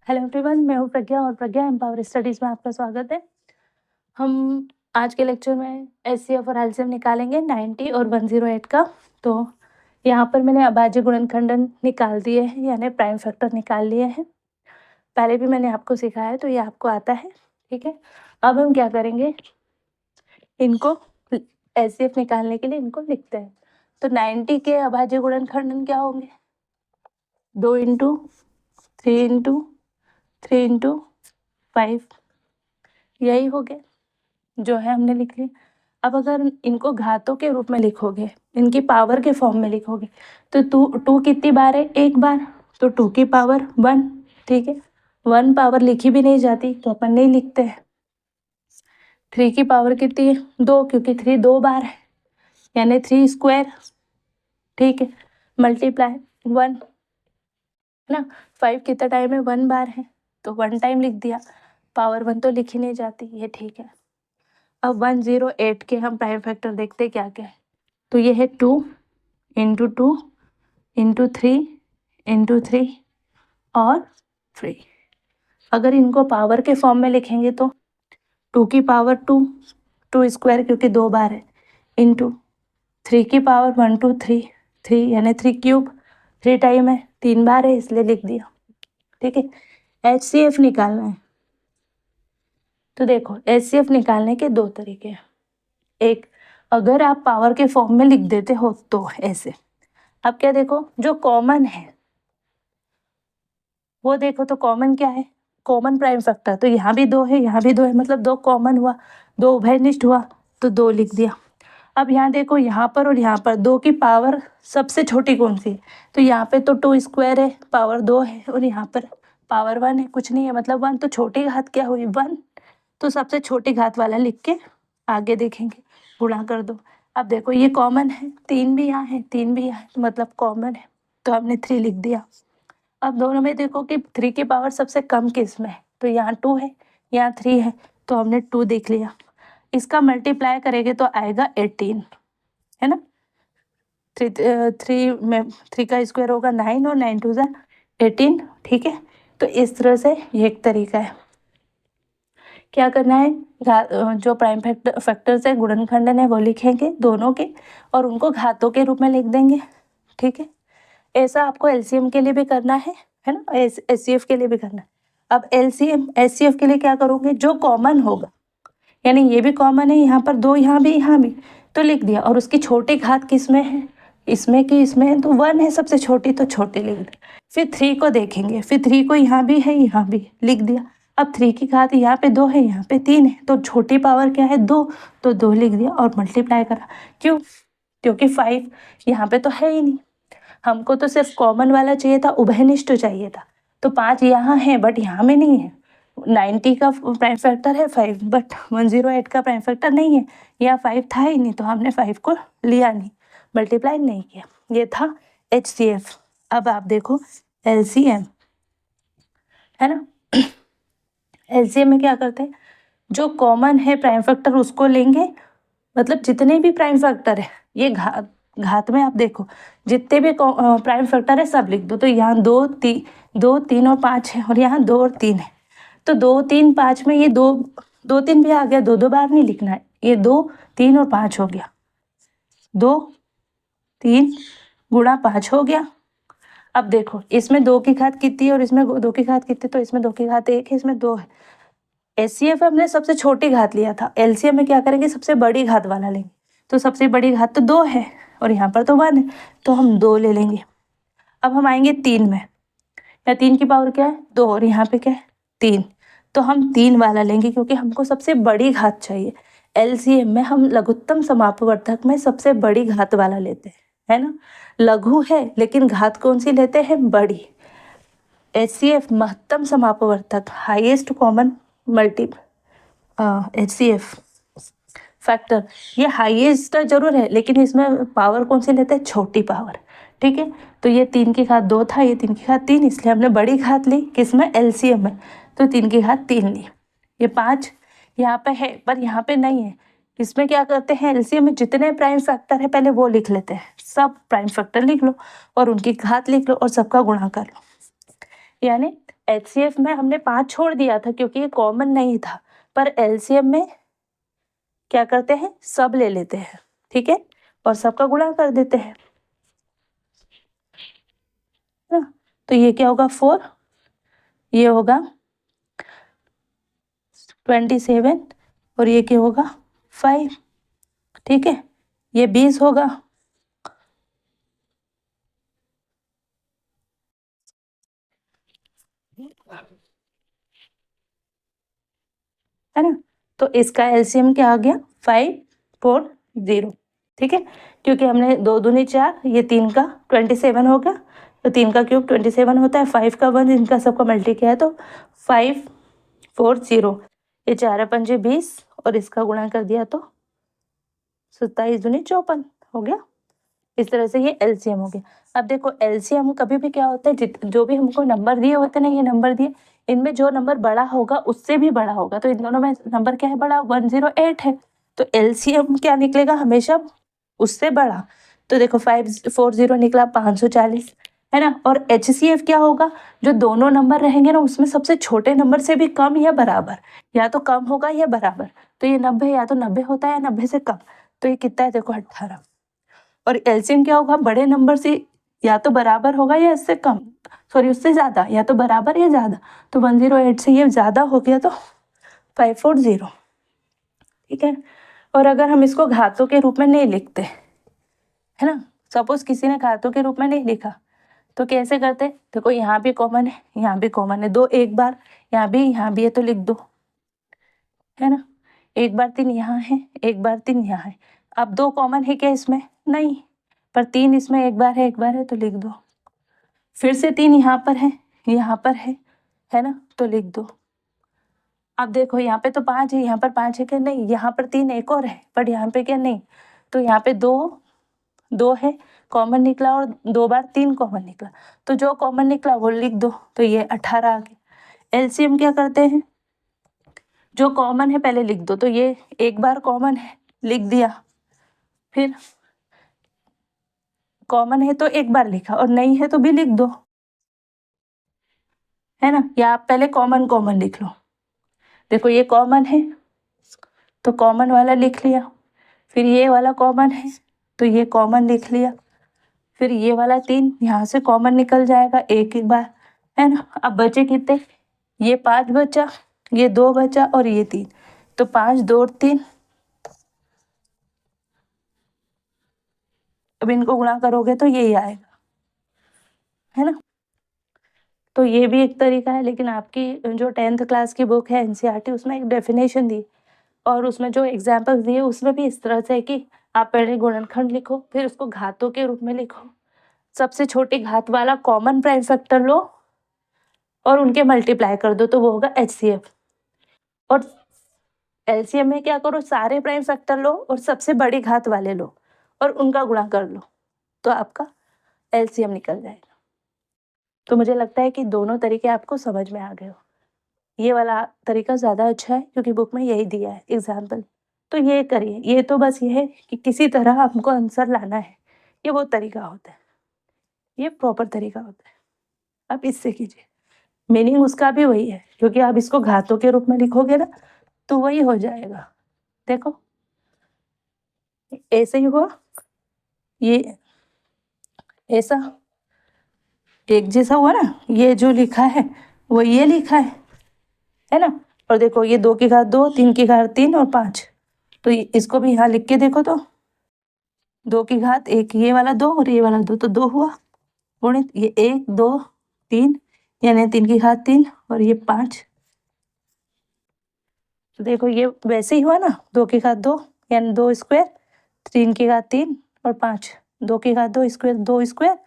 Hello everyone, मैं हूँ प्रज्ञा और प्रज्ञा एम्पावर स्टडीज़ में आपका स्वागत है। हम आज के लेक्चर में एचसीएफ और एलसीएम निकालेंगे 90 और 108 का। तो यहाँ पर मैंने अभाज्य गुणनखंडन निकाल दिए हैं, यानी प्राइम फैक्टर निकाल लिए हैं। पहले भी मैंने आपको सिखाया है तो ये आपको आता है, ठीक है। अब हम क्या करेंगे, इनको एचसीएफ निकालने के लिए इनको लिखते हैं। तो 90 के अभाज्य गुणनखंडन क्या होंगे? 2 इंटू 3 इंटू 3 इंटू 5, यही हो गए जो है हमने लिख लिया। अब अगर इनको घातों के रूप में लिखोगे, इनकी पावर के फॉर्म में लिखोगे, तो टू कितनी बार है? एक बार। तो 2 की पावर 1, ठीक है। 1 पावर लिखी भी नहीं जाती तो अपन नहीं लिखते हैं। 3 की पावर कितनी है? 2, क्योंकि 3 2 बार है, यानी 3 स्क्वायर, ठीक है। मल्टीप्लाई 1 है ना। 5 कितना टाइम है? 1 बार है, तो 1 टाइम लिख दिया। पावर 1 तो लिखी नहीं जाती, ये ठीक है। अब 108 के हम प्राइम फैक्टर देखते क्या क्या है। तो ये है 2 इंटू 2 इंटू 3 इंटू 3 और 3। अगर इनको पावर के फॉर्म में लिखेंगे तो 2 की पावर 2, 2 स्क्वायर क्योंकि 2 बार है, इंटू 3 की पावर 1 2 3, 3 यानी 3 क्यूब, 3 टाइम है, 3 बार है इसलिए लिख दिया, ठीक है। एचसीएफ निकालना है। तो देखो, एचसीएफ निकालने के 2 तरीके हैं। एक, अगर आप पावर के फॉर्म में लिख देते हो तो ऐसे। अब क्या देखो, जो कॉमन है वो देखो, तो कॉमन क्या है? Common prime factor. तो यहाँ भी 2 है, यहाँ भी 2 है, मतलब 2 कॉमन हुआ, 2 उभयनिष्ठ हुआ, तो 2 लिख दिया। अब यहाँ देखो, यहाँ पर और यहाँ पर 2 की पावर सबसे छोटी कौन सी है? तो यहाँ पे तो 2 स्क्वायर है, पावर 2 है, और यहाँ पर पावर 1 है, कुछ नहीं है, मतलब 1। तो छोटी घात क्या हुई? 1। तो सबसे छोटी घात वाला लिख के आगे देखेंगे, गुणा कर दो। अब देखो, ये कॉमन है, 3 भी यहाँ है, 3 भी यहाँ है, तो मतलब कॉमन है, तो हमने 3 लिख दिया। अब दोनों में देखो कि 3 की पावर सबसे कम किस में है? तो यहाँ 2 है, यहाँ 3 है, तो हमने 2 देख लिया। इसका मल्टीप्लाई करेंगे तो आएगा 18, है ना। 3 में 3 का स्क्वायर होगा 9 और 9 2 18, ठीक है। तो इस तरह से ये एक तरीका है। क्या करना है, जो प्राइम फैक्टर्स है, गुणनखंडन है, वो लिखेंगे दोनों के, और उनको घातों के रूप में लिख देंगे, ठीक है। ऐसा आपको एलसीएम के लिए भी करना है ना, एचसीएफ के लिए भी करना है। अब एलसीएम एचसीएफ के लिए क्या करोगे, जो कॉमन होगा, यानी ये भी कॉमन है, यहाँ पर 2, यहाँ भी, तो लिख दिया। और उसकी छोटी घात किस में है? इसमें कि इसमें है, तो 1 है सबसे छोटी, तो छोटी लिख दी। फिर 3 को देखेंगे, फिर 3 को यहाँ भी है, यहाँ भी, लिख दिया। अब 3 की घात यहाँ पे 2 है, यहाँ पे 3 है, तो छोटी पावर क्या है? 2, तो 2 लिख दिया और मल्टीप्लाई करा। क्यों? क्योंकि 5 यहाँ पे तो है ही नहीं, हमको तो सिर्फ कॉमन वाला चाहिए था, उभयनिष्ठ चाहिए था। तो 5 यहाँ है बट यहाँ में नहीं है। 90 का प्राइम फैक्टर है 5, बट 108 का प्राइम फैक्टर नहीं है, यहाँ 5 था ही नहीं, तो हमने 5 को लिया नहीं, मल्टीप्लाई नहीं किया। ये था एचसीएफ। अब आप देखो एलसीएम, है ना। एलसीएम में क्या करते हैं, जो कॉमन है प्राइम फैक्टर उसको लेंगे, मतलब जितने भी प्राइम फैक्टर है, ये घात में आप देखो, जितने भी प्राइम फैक्टर है सब लिख दो। तो यहाँ 2 3 और 5 है, और यहाँ 2 और 3 है, तो 2 3 5 में ये 2 2 3 भी आ गया, 2 2 बार नहीं लिखना है, ये 2 3 और 5 हो गया, 2 3 गुणा 5 हो गया। अब देखो, इसमें 2 की घात कितनी है और इसमें 2 की घात कितनी? तो इसमें 2 की घात 1 है, इसमें 2 है। एचसीएफ हमने सबसे छोटी घात लिया था, एलसीएम में क्या करेंगे, सबसे बड़ी घात वाला लेंगे। तो सबसे बड़ी घात तो 2 है, और यहाँ पर तो 1 है, तो हम 2 ले लेंगे। अब हम आएंगे 3 में, या 3 की पावर क्या है? 2, और यहाँ पे क्या है? 3, तो हम 3 वाला लेंगे, क्योंकि हमको सबसे बड़ी घात चाहिए। एलसीएम में हम लघुत्तम समापवर्धक में सबसे बड़ी घात वाला लेते हैं, है ना। लघु है लेकिन घात कौन सी लेते हैं? बड़ी। एचसीएफ महत्तम समापवर्धक, highest common multi HCF factor, ये हाईएस्ट जरूर है लेकिन इसमें पावर कौन सी लेते हैं? छोटी पावर, ठीक है। तो ये 3 की घात 2 था, ये 3 की घात 3, इसलिए हमने बड़ी घात ली, किसमें? एलसीएम में। तो 3 की घात 3 ली। ये 5 यहाँ पे है पर यहाँ पे नहीं है। इसमें क्या करते हैं, एलसीएम में जितने प्राइम फैक्टर है पहले वो लिख लेते हैं, सब प्राइम फैक्टर लिख लो और उनकी घात लिख लो और सबका गुणा कर लो। यानी HCF में हमने 5 छोड़ दिया था क्योंकि ये कॉमन नहीं था, पर LCM में क्या करते हैं, सब ले लेते हैं, ठीक है, और सबका गुणा कर देते हैं ना। तो ये क्या होगा 4, ये होगा 27 और ये क्या होगा 5, ठीक है, ये 20 होगा, है ना। तो इसका LCM क्या आ गया 540, ठीक है, क्योंकि हमने 2 दूनी 4, ये 3 का 27 हो गया, तो 3 का क्यूब 27 होता है, 5 का 1, इनका सबका मल्टी किया है तो 540, ये 4 पंजे 20 और इसका गुणा कर दिया तो 27 दूनी 54 हो गया। इस तरह से ये LCM हो गया। अब देखो LCM कभी भी क्या होता है, जो भी हमको नंबर दिए होते हैं ना, ये नंबर दिए, इनमें जो नंबर बड़ा होगा उससे भी बड़ा होगा, तो इन दोनों में नंबर क्या है बड़ा, 108 है, तो LCM क्या निकलेगा हमेशा उससे बड़ा। तो देखो 540 निकला 540, है ना। और HCF क्या होगा, जो दोनों नंबर रहेंगे ना उसमें सबसे छोटे नंबर से भी कम या बराबर, या तो कम होगा या बराबर, तो ये 90 या तो 90 होता है या 90 से कम, तो ये कितना है देखो 18। और LCM क्या होगा, बड़े नंबर से या तो बराबर होगा या इससे कम, सॉरी उससे ज़्यादा, या तो बराबर या ज़्यादा, तो 108 से ये ज़्यादा हो गया तो 540, ठीक है। और अगर हम इसको घातों के रूप में नहीं लिखते, है ना, सपोज किसी ने घातों के रूप में नहीं लिखा, तो कैसे करते, देखो यहाँ भी कॉमन है, यहाँ भी कॉमन है, 2 एक बार, यहाँ भी है तो लिख दो, है ना, 1 बार 3 यहाँ है, 1 बार 3 यहाँ है। अब 2 कॉमन है क्या इसमें, नहीं, पर 3 इसमें 1 बार है तो लिख दो, फिर से 3 यहाँ पर है ना, तो लिख दो। अब देखो यहाँ पे तो 5 है, यहाँ पर 5 है क्या, नहीं, यहाँ पर 3 एक और है, पर यहाँ पे क्या नहीं, तो यहाँ पे 2 है कॉमन निकला और 2 बार 3 कॉमन निकला, तो जो कॉमन निकला वो लिख दो, तो ये 18 आ गया। LCM क्या करते हैं, जो कॉमन है पहले लिख दो, तो ये 1 बार कॉमन है लिख दिया, फिर कॉमन है तो 1 बार लिखा और नहीं है तो भी लिख दो, है ना, या आप पहले कॉमन लिख लो। देखो ये कॉमन है तो कॉमन वाला लिख लिया, फिर ये वाला कॉमन है तो ये कॉमन लिख लिया, फिर ये वाला 3 यहाँ से कॉमन निकल जाएगा एक बार, है ना। अब बचे कितने, ये 5 बचा, ये 2 बचा और ये 3, तो 5 2 और 3, अब इनको गुणा करोगे तो यही आएगा, है ना। तो ये भी एक तरीका है, लेकिन आपकी जो 10th क्लास की बुक है NCERT उसमें एक डेफिनेशन दी और उसमें जो एग्जाम्पल्स दिए उसमें भी इस तरह से है कि आप पहले गुणनखंड लिखो, फिर उसको घातों के रूप में लिखो, सबसे छोटी घात वाला कॉमन प्राइम फैक्टर लो और उनके मल्टीप्लाई कर दो, तो वो होगा HCF। और LCM में क्या करो, सारे प्राइम फैक्टर लो और सबसे बड़ी घात वाले लो और उनका गुणा कर लो, तो आपका LCM निकल जाएगा। तो मुझे लगता है कि दोनों तरीके आपको समझ में आ गए हो। ये वाला तरीका ज़्यादा अच्छा है क्योंकि बुक में यही दिया है एग्जाम्पल, तो ये करिए। ये तो बस ये है कि किसी तरह हमको आंसर लाना है, ये वो तरीका होता है, ये प्रॉपर तरीका होता है, आप इससे कीजिए। मीनिंग उसका भी वही है क्योंकि आप इसको घातों के रूप में लिखोगे ना तो वही हो जाएगा। देखो ऐसे ही हुआ, ये ऐसा एक जैसा हुआ ना, ये जो लिखा है वो ये लिखा है ना। और देखो ये 2 की घात 2, 3 की घात 3 और 5, तो इसको भी यहाँ लिख के देखो तो 2 की घात 1, ये वाला 2 और ये वाला 2, तो 2 हुआ गुणित ये 1 2 3, यानी 3 की घात 3 और ये 5, तो देखो ये वैसे ही हुआ ना, 2 की घात 2 यानी 2 स्क्वायर, 3 की घात 3 और 5, 2 की घात 2 स्क्वायर 2 स्क्वायर,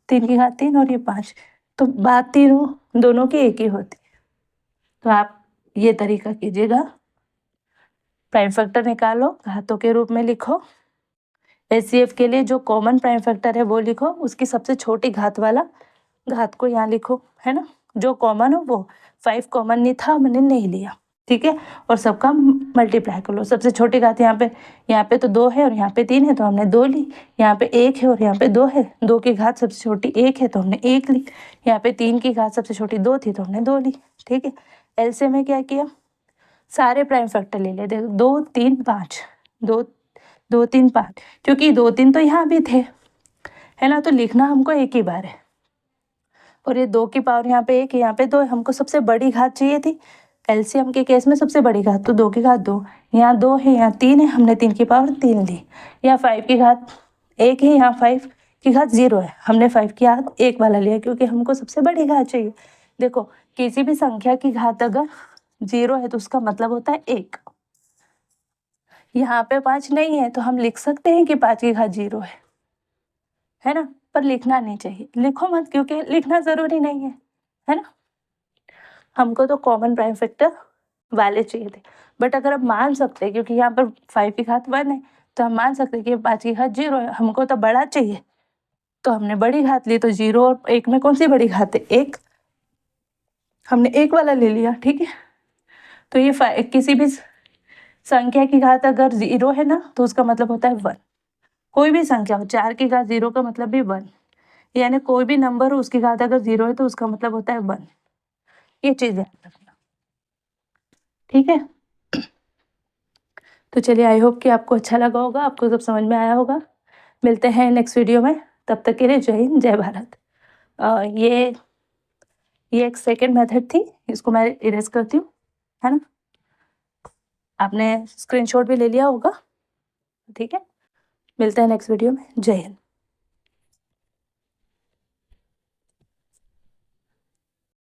3 की घात 3 और ये 5, तो बात तीनों दोनों की एक ही होती है। तो आप ये तरीका कीजिएगा, प्राइम फैक्टर निकालो, घातों के रूप में लिखो, HCF के लिए जो कॉमन प्राइम फैक्टर है वो लिखो, उसकी सबसे छोटी घात वाला घात को यहाँ लिखो, है ना, जो कॉमन हो वो। 5 कॉमन नहीं था, मैंने नहीं लिया। ठीक है, और सबका मल्टीप्लाई कर लो। सबसे छोटी घात यहाँ पे तो 2 है और यहाँ पे 3 है तो हमने 2 ली। यहाँ पे 1 है और यहाँ पे 2 है, 2 की घात सबसे छोटी 1 है तो हमने 1 ली। यहाँ पे 3 की घात सबसे छोटी 2 थी तो हमने 2 ली। ठीक है, एलसीएम में क्या किया, सारे प्राइम फैक्टर ले लिए। देखो 2 3 5, 2 2 3 5, क्योंकि 2 3 तो यहाँ भी थे, है ना, तो लिखना हमको एक ही बार है। और ये 2 की पावर यहाँ पे 1 है, यहाँ पे 2 है, हमको सबसे बड़ी घात चाहिए थी। एलसीएम के केस में सबसे बड़ी घात तो 2 की घात 2, यहाँ 2 है, यहाँ 3 है, हमने 3 की पावर 3 ली। यहाँ 5 की घात 1 है, यहाँ 5 की घात 0 है, हमने 5 की घात 1 वाला लिया क्योंकि हमको सबसे बड़ी घात चाहिए। देखो किसी भी संख्या की घात अगर 0 है तो उसका मतलब होता है 1। यहाँ पे 5 नहीं है तो हम लिख सकते हैं कि 5 की घात 0 है ना, पर लिखना नहीं चाहिए। लिखो मत, क्योंकि लिखना ज़रूरी नहीं है ना। हमको तो कॉमन प्राइम फैक्टर वाले चाहिए थे, बट अगर हम मान सकते हैं, क्योंकि यहाँ पर 5 की घात 1 है तो हम मान सकते हैं कि 5 की घात 0 है, हमको तो बड़ा चाहिए तो हमने बड़ी घात ली। तो 0 और 1 में कौन सी बड़ी घात है, 1, हमने 1 वाला ले लिया। ठीक है, तो ये किसी भी संख्या की घात अगर 0 है ना तो उसका मतलब होता है 1। कोई भी संख्या हो, 4 की घात 0 का मतलब भी 1, यानी कोई भी नंबर हो उसकी घात अगर 0 है तो उसका मतलब होता है 1। ये चीज़ ध्यान रखना। ठीक है, तो चलिए, आई होप कि आपको अच्छा लगा होगा, आपको सब समझ में आया होगा। मिलते हैं नेक्स्ट वीडियो में, तब तक के लिए जय हिंद जय भारत। ये एक सेकेंड मेथड थी, इसको मैं इरेज करती हूँ, है ना। आपने स्क्रीनशॉट भी ले लिया होगा। ठीक है, मिलते हैं नेक्स्ट वीडियो में, जय हिंद।